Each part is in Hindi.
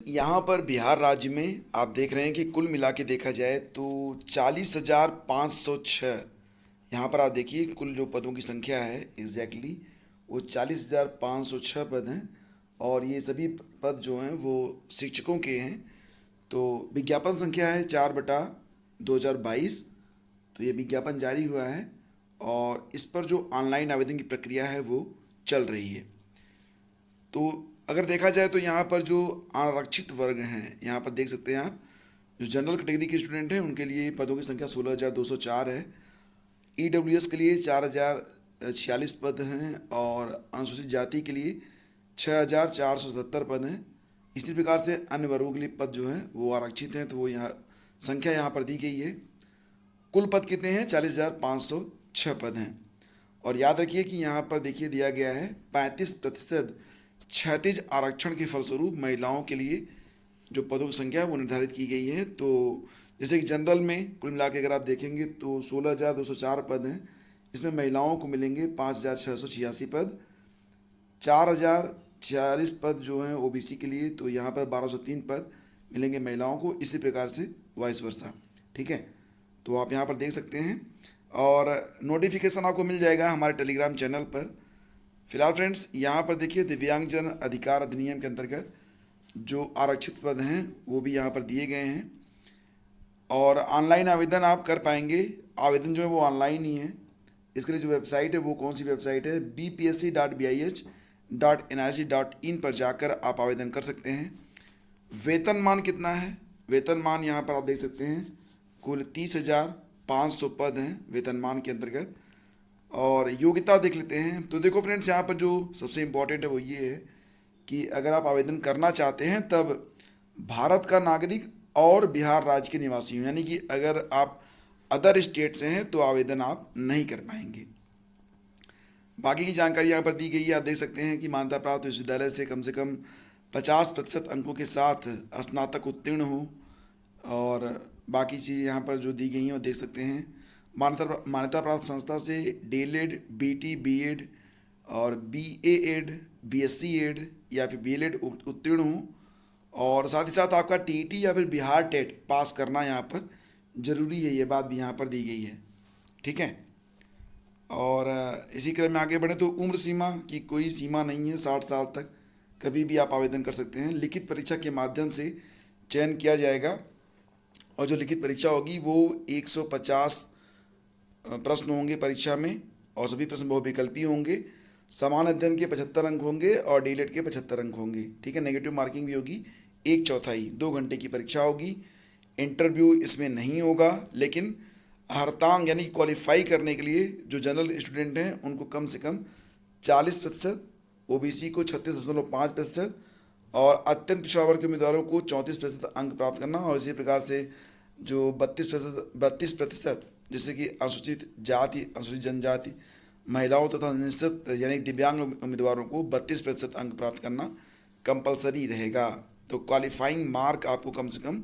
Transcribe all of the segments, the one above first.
यहाँ पर बिहार राज्य में आप देख रहे हैं कि कुल मिला के देखा जाए तो 40,506। यहाँ पर आप देखिए कुल जो पदों की संख्या है एग्जैक्टली वो 40,506 पद हैं। और ये सभी पद जो हैं वो शिक्षकों के हैं। तो विज्ञापन संख्या है 4/2022। तो ये विज्ञापन जारी हुआ है और इस पर जो ऑनलाइन आवेदन की प्रक्रिया है वो चल रही है। तो अगर देखा जाए तो यहाँ पर जो आरक्षित वर्ग हैं, यहाँ पर देख सकते हैं आप, जो जनरल कैटेगरी के स्टूडेंट हैं उनके लिए पदों की संख्या 16,204 है। ईडब्ल्यूएस के लिए 4,046 पद हैं और अनुसूचित जाति के लिए 6,477 पद हैं। इसी प्रकार से अन्य वर्गों के लिए पद जो हैं वो आरक्षित हैं, तो वो यहाँ संख्या यहाँ पर दी गई है। कुल पद कितने हैं? 40,506 पद हैं। और याद रखिए कि यहाँ पर देखिए दिया गया है 35% क्षैतिज आरक्षण के फलस्वरूप महिलाओं के लिए जो पदों की संख्या है वो निर्धारित की गई है। तो जैसे कि जनरल में कुल मिला के अगर आप देखेंगे तो 16,204 पद हैं। इसमें महिलाओं को मिलेंगे 5,686 पद। 4,046 पद जो हैं ओबीसी के लिए, तो यहाँ पर 1,203 पद मिलेंगे महिलाओं को। इसी प्रकार से वाइस वर्सा। ठीक है, तो आप यहाँ पर देख सकते हैं और नोटिफिकेशन आपको मिल जाएगा हमारे टेलीग्राम चैनल पर। फिलहाल फ्रेंड्स यहाँ पर देखिए दिव्यांगजन अधिकार अधिनियम के अंतर्गत जो आरक्षित पद हैं वो भी यहाँ पर दिए गए हैं और ऑनलाइन आवेदन आप कर पाएंगे। आवेदन जो है वो ऑनलाइन ही है। इसके लिए जो वेबसाइट है वो कौन सी वेबसाइट है? bpsc.bih.nic.in पर जाकर आप आवेदन कर सकते हैं। वेतनमान कितना है? वेतनमान यहाँ पर आप देख सकते हैं कुल 30,500 पद हैं वेतनमान के अंतर्गत। और योग्यता देख लेते हैं। तो देखो फ्रेंड्स यहाँ पर जो सबसे इम्पोर्टेंट है वो ये है कि अगर आप आवेदन करना चाहते हैं तब भारत का नागरिक और बिहार राज्य के निवासी हो, यानी कि अगर आप अदर स्टेट से हैं तो आवेदन आप नहीं कर पाएंगे। बाकी की जानकारी यहाँ पर दी गई है। आप देख सकते हैं कि मान्यता प्राप्त विश्वविद्यालय से कम 50% अंकों के साथ स्नातक उत्तीर्ण हो। और बाकी चीज़ यहाँ पर जो दी गई हैं वो देख सकते हैं। मान्यता प्राप्त संस्था से डीएलएड, बीटी, बीएड और बीए एड, बीएससी एड या फिर बीएलएड उत्तीर्ण हो। और साथ ही साथ आपका टीईटी या फिर बिहार टेट पास करना यहाँ पर ज़रूरी है, ये बात भी यहाँ पर दी गई है। ठीक है, और इसी क्रम में आगे बढ़े तो उम्र सीमा की कोई सीमा नहीं है। 60 साल तक कभी भी आप आवेदन कर सकते हैं। लिखित परीक्षा के माध्यम से चयन किया जाएगा और जो लिखित परीक्षा होगी वो 150 प्रश्न होंगे परीक्षा में और सभी प्रश्न बहुविकल्पी होंगे। समान अध्ययन के 75 अंक होंगे और डीएलएड के 75 अंक होंगे। ठीक है, नेगेटिव मार्किंग भी होगी 1/4। 2 घंटे की परीक्षा होगी। इंटरव्यू इसमें नहीं होगा, लेकिन हरतांग यानी क्वालिफाई करने के लिए जो जनरल स्टूडेंट हैं उनको कम से कम 40%, ओबीसी को 36.5% और अत्यंत पिछड़ा वर्ग के उम्मीदवारों को 34% अंक प्राप्त करना। और इसी प्रकार से जो 32% जैसे कि अनुसूचित जाति, अनुसूचित जनजाति, महिलाओं तथा निःशक्त यानी दिव्यांग उम्मीदवारों को 32% अंक प्राप्त करना कंपलसरी रहेगा। तो क्वालिफाइंग मार्क आपको कम से कम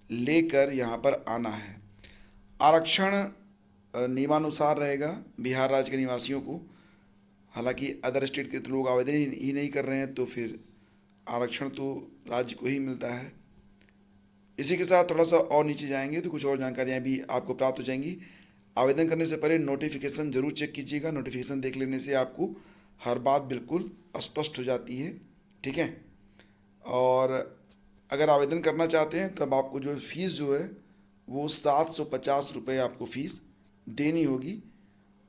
लेकर यहाँ पर आना है। आरक्षण नियमानुसार रहेगा बिहार राज्य के निवासियों को। हालांकि अदर स्टेट के तो लोग आवेदन ही नहीं कर रहे हैं, तो फिर आरक्षण तो राज्य को ही मिलता है। इसी के साथ थोड़ा सा और नीचे जाएंगे तो कुछ और जानकारियाँ भी आपको प्राप्त हो जाएंगी। आवेदन करने से पहले नोटिफिकेशन ज़रूर चेक कीजिएगा। नोटिफिकेशन देख लेने से आपको हर बात बिल्कुल स्पष्ट हो जाती है। ठीक है, और अगर आवेदन करना चाहते हैं तब आपको जो फीस जो है वो 750 रुपये आपको फ़ीस देनी होगी।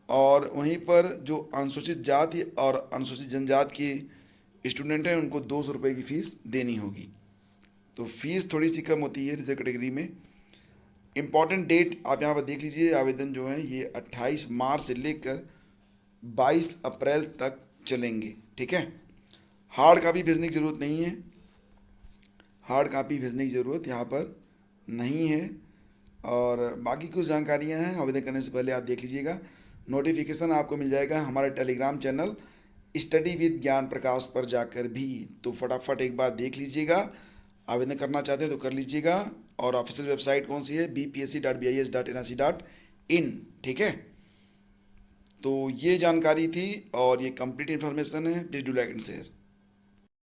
और वहीं पर जो अनुसूचित जाति और अनुसूचित जनजाति के स्टूडेंट हैं उनको 200 रुपये की फ़ीस देनी होगी। तो फीस थोड़ी सी कम होती है रिजर्व कैटेगरी में। इम्पॉर्टेंट डेट आप यहाँ पर देख लीजिए। आवेदन जो है ये 28 मार्च से लेकर 22 अप्रैल तक चलेंगे। ठीक है, हार्ड कापी भेजने की ज़रूरत नहीं है। हार्ड कापी भेजने की ज़रूरत यहाँ पर नहीं है। और बाकी कुछ जानकारियाँ हैं आवेदन करने से पहले आप देख लीजिएगा। नोटिफिकेशन आपको मिल जाएगा हमारे टेलीग्राम चैनल स्टडी विद ज्ञान प्रकाश पर जाकर भी। तो फटाफट एक बार देख लीजिएगा। आवेदन करना चाहते हैं तो कर लीजिएगा। और ऑफिशियल वेबसाइट कौन सी है? bpsc.bih.nic.in। ठीक है, तो ये जानकारी थी और ये कंप्लीट इन्फॉर्मेशन है। Please do like and share.